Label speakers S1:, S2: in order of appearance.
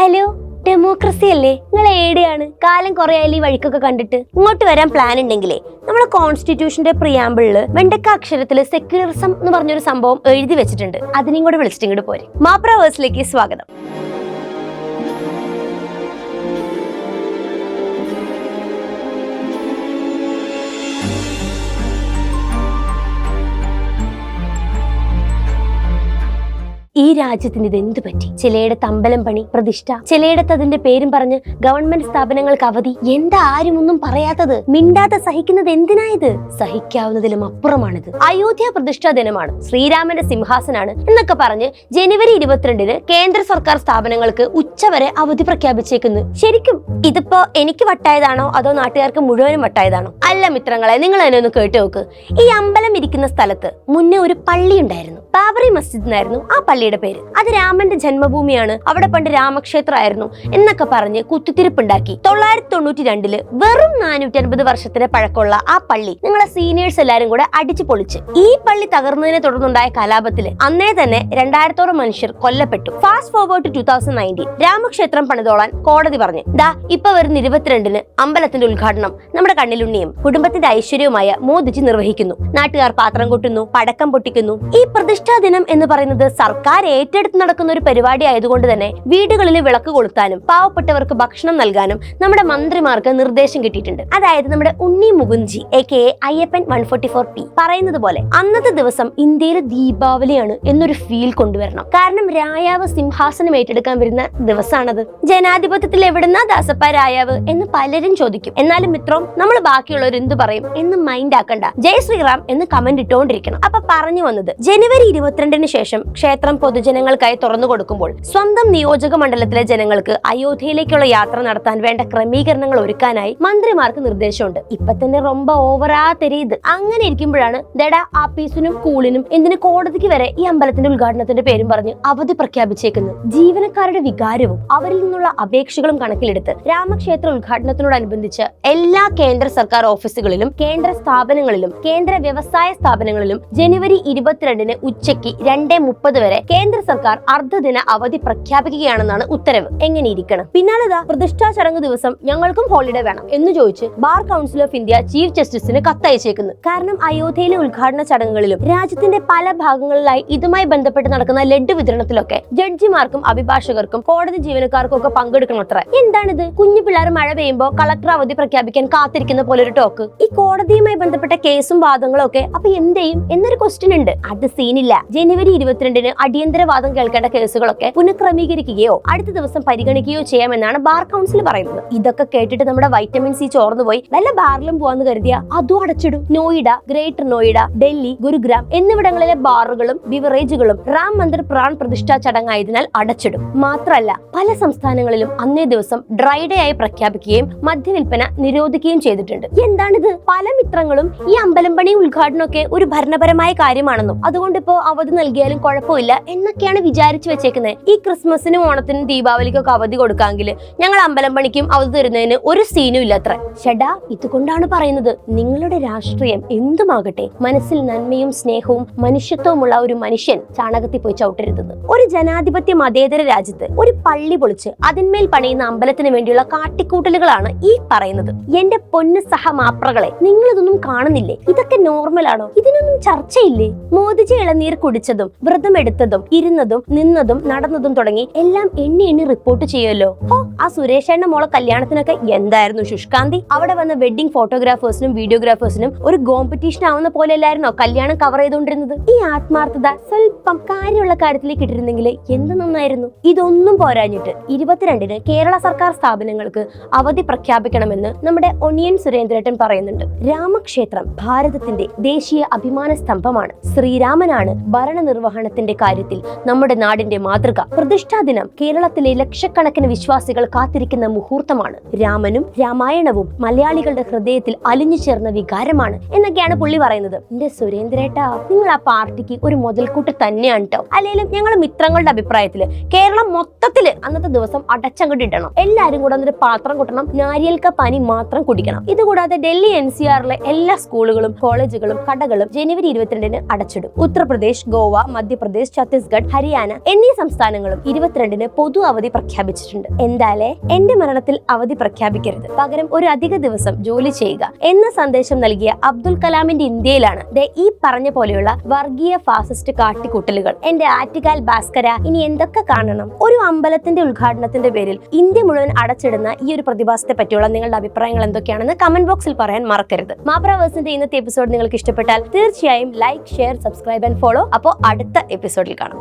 S1: Hello, democracy അല്ലേ? നിങ്ങൾ എവിടെയാണ്? കാലം കുറെ ആയാലും ഈ വഴിക്കൊക്കെ കണ്ടിട്ട്. ഇങ്ങോട്ട് വരാൻ പ്ലാൻ ഉണ്ടെങ്കിലേ നമ്മളെ കോൺസ്റ്റിറ്റ്യൂഷന്റെ പ്രിയാമ്പിളില് വെണ്ടക്ക അക്ഷരത്തില് സെക്യുലറിസം എന്ന് പറഞ്ഞൊരു സംഭവം എഴുതി വെച്ചിട്ടുണ്ട്. അതിനെയും കൂടെ വിളിച്ചിട്ട് ഇങ്ങോട്ട് പോരെ. മാപ്രവേഴ്സിലേക്ക് സ്വാഗതം. ഈ രാജ്യത്തിന് ഇത് എന്ത് പറ്റി? ചിലയിടത്ത് അമ്പലം പണി, പ്രതിഷ്ഠ, ചിലയിടത്ത് അതിന്റെ പേരും പറഞ്ഞ് ഗവൺമെന്റ് സ്ഥാപനങ്ങൾക്ക് അവധി. എന്താ ആരും ഒന്നും പറയാത്തത്? മിണ്ടാതെ സഹിക്കുന്നത് എന്തിനായത്? സഹിക്കാവുന്നതിലും അപ്പുറമാണിത്. അയോധ്യ പ്രതിഷ്ഠാ ദിനമാണ്, ശ്രീരാമന്റെ സിംഹാസനാണ് എന്നൊക്കെ പറഞ്ഞ് ജനുവരി 22-ന് കേന്ദ്ര സർക്കാർ സ്ഥാപനങ്ങൾക്ക് ഉച്ചവരെ അവധി പ്രഖ്യാപിച്ചേക്കുന്നു. ശരിക്കും ഇതിപ്പോ എനിക്ക് വട്ടായതാണോ അതോ നാട്ടുകാർക്ക് മുഴുവനും വട്ടായതാണോ? അല്ല മിത്രങ്ങളെ, നിങ്ങൾ എന്നെ ഒന്ന് കേട്ടു നോക്ക്. ഈ അമ്പലം ഇരിക്കുന്ന സ്ഥലത്ത് മുന്നേ ഒരു പള്ളി ഉണ്ടായിരുന്നു. ബാബറി മസ്ജിദ് എന്നായിരുന്നു ആ പള്ളിയുടെ പേര്. അത് രാമന്റെ ജന്മഭൂമിയാണ്, അവിടെ പണ്ട് രാമക്ഷേത്രമായിരുന്നു എന്നൊക്കെ പറഞ്ഞ് കുത്തിത്തിരിപ്പുണ്ടാക്കി 992-ല് വെറും 450 വർഷത്തിന് പഴക്കമുള്ള ആ പള്ളി നിങ്ങളെ സീനിയേഴ്സ് എല്ലാരും കൂടെ അടിച്ചു പൊളിച്ച്. ഈ പള്ളി തകർന്നതിനെ തുടർന്നുണ്ടായ കലാപത്തില് അന്നേ തന്നെ 2000-ഓളം മനുഷ്യർ കൊല്ലപ്പെട്ടു. ഫാസ്റ്റ് ഫോർവേഡ് ടു 2019 രാമക്ഷേത്രം പണിതോളാൻ കോടതി പറഞ്ഞു. ദാ ഇപ്പൊ വരുന്ന 22-ന് അമ്പലത്തിന്റെ ഉദ്ഘാടനം നമ്മുടെ കണ്ണിലുണ്ണിയും കുടുംബത്തിന്റെ ഐശ്വര്യവുമായ മോദിജി നിർവഹിക്കുന്നു. നാട്ടുകാർ പാത്രം കൊട്ടുന്നു, പടക്കം പൊട്ടിക്കുന്നു. ഈ പ്രതിഷ്ഠാ ദിനം എന്ന് പറയുന്നത് സർക്കാർ ഏറ്റെടുത്ത് നടക്കുന്ന ഒരു പരിപാടി ആയതുകൊണ്ട് തന്നെ വീടുകളിൽ വിളക്ക് കൊളുത്താനും പാവപ്പെട്ടവർക്ക് ഭക്ഷണം നൽകാനും നമ്മുടെ മന്ത്രിമാർക്ക് നിർദ്ദേശം കിട്ടിയിട്ടുണ്ട്. അതായത് നമ്മുടെ ഉണ്ണി മുകുന്ദ്ജി AKA അയ്യപ്പൻ 144P പറയുന്നത് പോലെ അന്നത്തെ ദിവസം ഇന്ത്യയിലെ ദീപാവലിയാണ് എന്നൊരു ഫീൽ കൊണ്ടുവരണം. കാരണം രായാവ് സിംഹാസനം ഏറ്റെടുക്കാൻ വരുന്ന ദിവസമാണത്. ജനാധിപത്യത്തിൽ എവിടുന്നാ ദാസപ്പ രായാവ് എന്ന് പലരും ചോദിക്കും. എന്നാലും മിത്രം, നമ്മൾ ബാക്കിയുള്ളവർ എന്ത് പറയും എന്ന് മൈൻഡ് ആക്കണ്ട. ജയ് ശ്രീറാം എന്ന് കമന്റ് ഇട്ടുകൊണ്ടിരിക്കണം. അപ്പൊ പറഞ്ഞു വന്നത്, ജനുവരി 22-ന് ശേഷം ക്ഷേത്രം പൊതുജനങ്ങൾക്കായി തുറന്നു കൊടുക്കുമ്പോൾ സ്വന്തം നിയോജക മണ്ഡലത്തിലെ ജനങ്ങൾക്ക് അയോധ്യയിലേക്കുള്ള യാത്ര നടത്താൻ വേണ്ട ക്രമീകരണങ്ങൾ ഒരുക്കാനായി മന്ത്രിമാർക്ക് നിർദ്ദേശമുണ്ട്. ഇപ്പൊ തന്നെ ரொம்ப ഓവറാ തെരീത്. അങ്ങനെ ഇരിക്കുമ്പോഴാണ് ദടാ ആപ്പീസിനും സ്കൂളിനും എന്തിന് കോടതിക്ക് വരെ ഈ അമ്പലത്തിന്റെ ഉദ്ഘാടനത്തിന്റെ പേരും പറഞ്ഞ് അവധി പ്രഖ്യാപിച്ചേക്കുന്നത്. ജീവനക്കാരുടെ വികാരവും അവരിൽ നിന്നുള്ള അപേക്ഷകളും കണക്കിലെടുത്ത് രാമക്ഷേത്ര ഉദ്ഘാടനത്തിനോടനുബന്ധിച്ച് എല്ലാ കേന്ദ്ര സർക്കാർ ഓഫീസുകളിലും കേന്ദ്ര സ്ഥാപനങ്ങളിലും കേന്ദ്ര വ്യവസായ സ്ഥാപനങ്ങളിലും ജനുവരി 22-ന് ഉച്ചയ്ക്ക് 2:30 വരെ കേന്ദ്ര സർക്കാർ അർദ്ധദിന അവധി പ്രഖ്യാപിക്കുകയാണെന്നാണ് ഉത്തരവ്. എങ്ങനെ ഇരിക്കണം? പിന്നാലെതാ പ്രതിഷ്ഠാ ചടങ്ങ് ദിവസം ഞങ്ങൾക്കും ഹോളിഡേ വേണം എന്ന് ചോദിച്ച് bar council of India chief ജസ്റ്റിസിന് കത്തയച്ചേക്കുന്നു. കാരണം അയോധ്യയിലെ ഉദ്ഘാടന ചടങ്ങുകളിലും രാജ്യത്തിന്റെ പല ഭാഗങ്ങളിലായി ഇതുമായി ബന്ധപ്പെട്ട് നടക്കുന്ന ലഡ്ഡു വിതരണത്തിലൊക്കെ ജഡ്ജിമാർക്കും അഭിഭാഷകർക്കും കോടതി ജീവനക്കാർക്കും ഒക്കെ പങ്കെടുക്കണത്ര. എന്താണിത്? കുഞ്ഞു പിള്ളേർ മഴ പെയ്യുമ്പോൾ കളക്ടർ അവധി പ്രഖ്യാപിക്കാൻ കാത്തിരിക്കുന്ന പോലെ ഒരു ടോക്ക്. ഈ കോടതിയുമായി ബന്ധപ്പെട്ട കേസും വാദങ്ങളും ഒക്കെ അപ്പൊ എന്തെയും എന്നൊരു ക്വസ്റ്റ്യൻ ഉണ്ട്. അത് സീനില്ല. ജനുവരി 22-ന് അടിയന്തരവാദം കേൾക്കേണ്ട കേസുകളൊക്കെ പുനഃക്രമീകരിക്കുകയോ അടുത്ത ദിവസം പരിഗണിക്കുകയോ ചെയ്യാമെന്നാണ് ബാർ കൗൺസിൽ പറയുന്നത്. ഇതൊക്കെ കേട്ടിട്ട് നമ്മുടെ വൈറ്റമിൻ സി ചോർന്നുപോയി വല്ല ബാറിലും പോവാന്ന് കരുതിയ അതും അടച്ചിടും. നോയിഡ, ഗ്രേറ്റർ നോയിഡ, ഡൽഹി, ഗുരുഗ്രാം എന്നിവിടങ്ങളിലെ ബാറുകളും ബിവറേജുകളും റാം മന്ദിർ പ്രാൺ പ്രതിഷ്ഠാ ചടങ്ങായതിനാൽ അടച്ചിടും. മാത്രമല്ല പല സംസ്ഥാനങ്ങളിലും അന്നേ ദിവസം ഡ്രൈ ഡേ ആയി പ്രഖ്യാപിക്കുകയും മദ്യവിൽപ്പന നിരോധിക്കുകയും ചെയ്തിട്ടുണ്ട്. എന്താണിത്? പല മിത്രങ്ങളും ഈ അമ്പലം പണി ഉദ്ഘാടനമൊക്കെ ഒരു ഭരണപരമായ കാര്യമാണെന്നും അതുകൊണ്ട് ഇപ്പോ അവധി നൽകിയാലും കുഴപ്പമില്ല എന്നൊക്കെയാണ് വിചാരിച്ചു വെച്ചേക്കുന്നത്. ഈ ക്രിസ്മസിനും ഓണത്തിനും ദീപാവലിക്കൊക്കെ അവധി കൊടുക്കാമെങ്കിൽ ഞങ്ങൾ അമ്പലം പണിക്കും അവധി തരുന്നതിന് ഒരു സീനും ഇല്ലത്ര. ഷടാ, ഇതുകൊണ്ടാണ് പറയുന്നത്, നിങ്ങളുടെ രാഷ്ട്രീയം എന്തുമാകട്ടെ, മനസ്സിൽ നന്മയും സ്നേഹവും മനുഷ്യത്വമുള്ള ഒരു മനുഷ്യൻ ചാണകത്തിൽ പോയി ചവിട്ടരുതെന്ന്. ഒരു ജനാധിപത്യ മതേതര രാജ്യത്ത് ഒരു പള്ളി പൊളിച്ച് അതിന്മേൽ പണിയുന്ന അമ്പലത്തിന് വേണ്ടിയുള്ള കാട്ടിക്കൂട്ടലുകളാണ് ഈ പറയുന്നത്. എന്റെ പൊന്നു സഹമാപ്രകളെ, നിങ്ങൾ ഇതൊന്നും കാണുന്നില്ലേ? ഇതൊക്കെ നോർമലാണോ? ഇതിനൊന്നും ചർച്ചയില്ലേ? മോദിജി ഇളനീർ കുടിച്ചതും വ്രതമെടുത്തതും ഇരുന്നതും നിന്നതും നടന്നതും തുടങ്ങി എല്ലാം എണ്ണി റിപ്പോർട്ട് ചെയ്യുമല്ലോ. ആ സുരേഷേണ്ണ മോളെ കല്യാണത്തിനൊക്കെ എന്തായിരുന്നു ശുഷ്കാന്തി? അവിടെ വന്ന വെഡിങ് ഫോട്ടോഗ്രാഫേഴ്സിനും വീഡിയോഗ്രാഫേഴ്സിനും ഒരു കോമ്പറ്റീഷൻ ആവുന്ന പോലെ അല്ലായിരുന്നോ കല്യാണം കവർ ചെയ്തുകൊണ്ടിരുന്നത്? ഈ ആത്മാർത്ഥത സ്വല്പം കാര്യമുള്ള കാര്യത്തിലേക്ക് ഇട്ടിരുന്നെങ്കിൽ എന്ത് നന്നായിരുന്നു. ഇതൊന്നും പോരാഞ്ഞിട്ട് 22-ന് കേരള സർക്കാർ സ്ഥാപനങ്ങൾക്ക് അവധി പ്രഖ്യാപിക്കണമെന്ന് നമ്മുടെ ഒണിയൻ സുരേന്ദ്രേട്ടൻ പറയുന്നുണ്ട്. രാമക്ഷേത്രം ഭാരതത്തിന്റെ ദേശീയ അഭിമാന സ്തംഭമാണ്. ശ്രീരാമനാണ് ഭരണനിർവഹണത്തിന്റെ കാര്യത്തിൽ നമ്മുടെ നാടിന്റെ മാതൃക. പ്രതിഷ്ഠാ ദിനം കേരളത്തിലെ ലക്ഷക്കണക്കിന് വിശ്വാസികൾ കാത്തിരിക്കുന്ന മുഹൂർത്തമാണ്. രാമനും രാമായണവും മലയാളികളുടെ ഹൃദയത്തിൽ അലിഞ്ഞു ചേർന്ന വികാരമാണ് എന്നൊക്കെയാണ് പുള്ളി പറയുന്നത്. എന്റെ സുരേന്ദ്രേട്ടാ, നിങ്ങൾ ആ പാർട്ടിക്ക് ഒരു മുതൽക്കൂട്ട് തന്നെയാണ് കേട്ടോ. അല്ലെങ്കിലും ഞങ്ങൾ മിത്രങ്ങളുടെ അഭിപ്രായത്തില് കേരളം മൊത്തത്തില് അന്നത്തെ ദിവസം അടച്ചങ്ങോട്ട് ഇടണം. എല്ലാരും കൂടെ എന്നിട്ട് പാത്രം കൊട്ടണം, നാരിയൽക്ക പനി മാത്രം കുടിക്കണം. ഇതുകൂടാതെ ഡൽഹി NCRലെ എല്ലാ സ്കൂളുകളും കോളേജുകളും കടകളും ജനുവരി 22-ന് അടച്ചിടും. ഉത്തർപ്രദേശ്, ഗോവ, മധ്യപ്രദേശ്, ഛത്തീസ്ഗഡ് ഛത്തീസ്ഗഡ്, ഹരിയാന എന്നീ സംസ്ഥാനങ്ങളും 22-ന് പൊതു അവധി പ്രഖ്യാപിച്ചിട്ടുണ്ട്. എന്തായാലേ എന്റെ മരണത്തിൽ അവധി പ്രഖ്യാപിക്കരുത്, പകരം ഒരു അധിക ദിവസം ജോലി ചെയ്യുക എന്ന സന്ദേശം നൽകിയ അബ്ദുൽ കലാമിന്റെ ഇന്ത്യയിലാണ് ഈ പറഞ്ഞ പോലെയുള്ള വർഗീയ ഫാസിസ്റ്റ് കാട്ടിക്കൂട്ടലുകൾ. എന്റെ ആറ്റുകാൽ ഭാസ്കര, ഇനി എന്തൊക്കെ കാണണം? ഒരു അമ്പലത്തിന്റെ ഉദ്ഘാടനത്തിന്റെ പേരിൽ ഇന്ത്യ മുഴുവൻ അടച്ചിടുന്ന ഈ ഒരു പ്രതിഭാസത്തെ പറ്റിയുള്ള നിങ്ങളുടെ അഭിപ്രായങ്ങൾ എന്തൊക്കെയാണെന്ന് കമന്റ് ബോക്സിൽ പറയാൻ മറക്കരുത്. മാപ്രാവേഴ്സിന്റെ ഇന്നത്തെ എപ്പിസോഡ് നിങ്ങൾക്ക് ഇഷ്ടപ്പെട്ടാൽ തീർച്ചയായും like, share, subscribe and follow. അപ്പോൾ അടുത്ത എപ്പിസോഡിൽ കാണാം.